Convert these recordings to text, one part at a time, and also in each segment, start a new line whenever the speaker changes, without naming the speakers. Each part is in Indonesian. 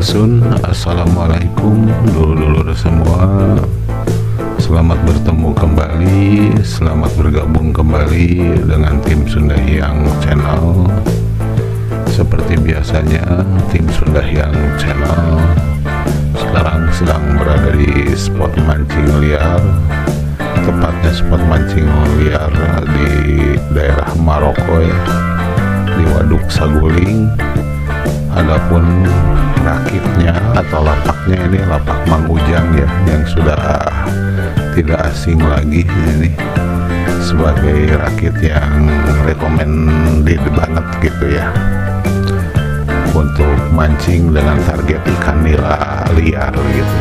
Sampurasun. Assalamualaikum dulur-dulur semua. Selamat bertemu kembali, selamat bergabung kembali dengan tim Sunda Hyang Channel. Seperti biasanya, tim Sunda Hyang Channel sekarang sedang berada di spot mancing liar, tepatnya spot mancing liar di daerah Maroko ya, di Waduk Saguling. Adapun rakitnya atau lapaknya ini lapak Mang Ujang ya, yang sudah tidak asing lagi ini sebagai rakit yang recommended banget gitu ya, untuk mancing dengan target ikan nila liar gitu.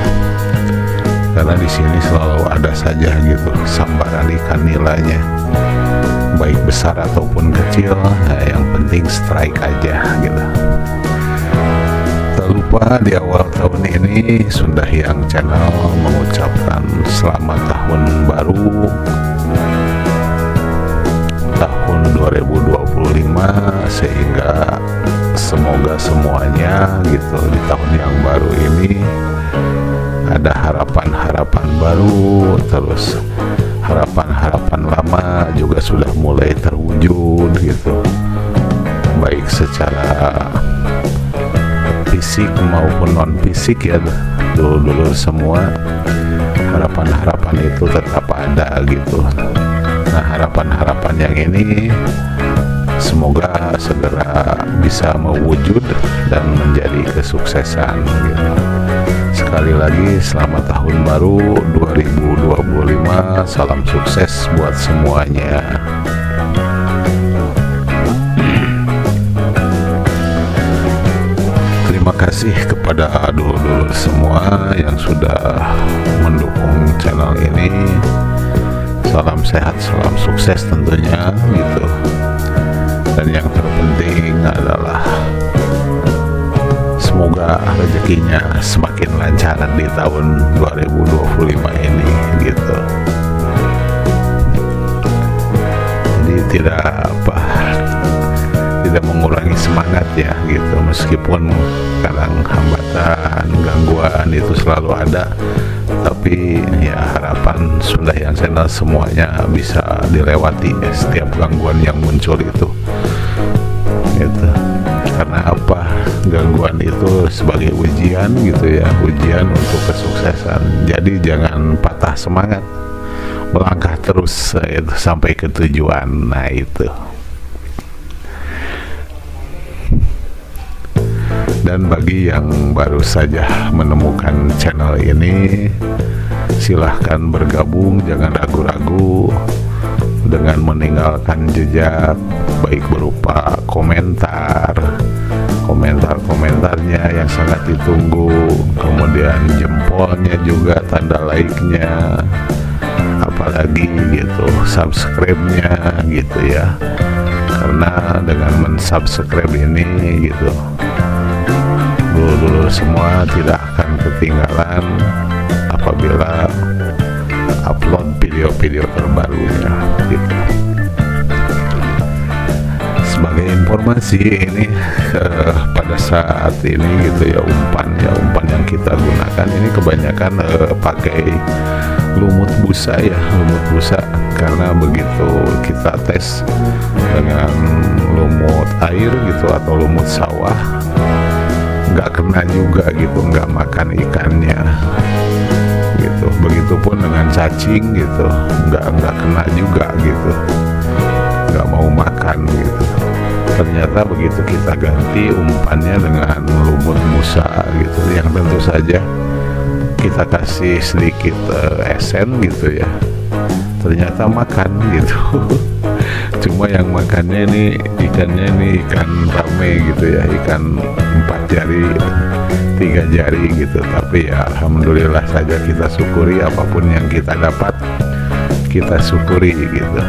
Karena di sini selalu ada saja gitu sambaran ikan nilanya, baik besar ataupun kecil. Nah, yang penting strike aja gitu. Tak lupa di awal tahun ini Sunda Hyang Channel mengucapkan selamat tahun baru tahun 2025, sehingga semoga semuanya gitu di tahun yang baru ini ada harapan-harapan baru, terus harapan-harapan lama juga sudah mulai terwujud gitu, baik secara fisik maupun non fisik ya dulu semua. Harapan-harapan itu tetap ada gitu. Nah, harapan-harapan yang ini semoga segera bisa mewujud dan menjadi kesuksesan gitu. Sekali lagi selamat tahun baru 2025, salam sukses buat semuanya. Terima kasih kepada dulur-dulur semua yang sudah mendukung channel ini. Salam sehat, salam sukses tentunya gitu. Dan yang terpenting adalah semoga rezekinya semakin lancar di tahun 2025 ini gitu. Jadi tidak mengurangi semangat ya gitu, meskipun kadang hambatan, gangguan itu selalu ada, tapi ya harapan Sunda Hyang Channel semuanya bisa dilewati ya, setiap gangguan yang muncul itu gitu. Karena apa, gangguan itu sebagai ujian gitu ya, ujian untuk kesuksesan. Jadi jangan patah semangat, melangkah terus itu sampai ke tujuan. Nah itu. Dan bagi yang baru saja menemukan channel ini, silahkan bergabung, jangan ragu-ragu dengan meninggalkan jejak, baik berupa komentarnya yang sangat ditunggu, kemudian jempolnya juga, tanda like-nya, apalagi gitu subscribe-nya gitu ya. Karena dengan mensubscribe ini gitu, dulu semua tidak akan ketinggalan apabila upload video-video terbarunya gitu. Sebagai informasi ini pada saat ini gitu ya, umpan yang kita gunakan ini kebanyakan pakai lumut busa ya, lumut busa. Karena begitu kita tes dengan lumut air gitu atau lumut sawah, nggak kena juga gitu, nggak makan ikannya gitu. Begitupun dengan cacing gitu, nggak kena juga gitu, nggak mau makan gitu. Ternyata begitu kita ganti umpannya dengan lumut musa gitu, yang tentu saja kita kasih sedikit esen gitu ya, ternyata makan gitu. Cuma yang makannya ini ikannya ini ikan rame gitu ya, ikan 4 jari 3 jari gitu. Tapi ya alhamdulillah saja, kita syukuri apapun yang kita dapat, kita syukuri gitu.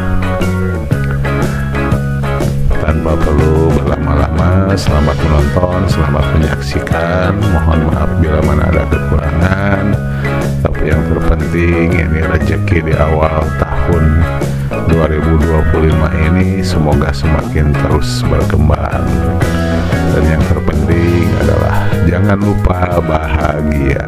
Tanpa perlu berlama-lama, selamat menonton, selamat menyaksikan. Mohon maaf bila mana ada kekurangan, tapi yang terpenting ini rezeki di awal tahun 2025 ini semoga semakin terus berkembang. Dan yang terpenting adalah jangan lupa bahagia.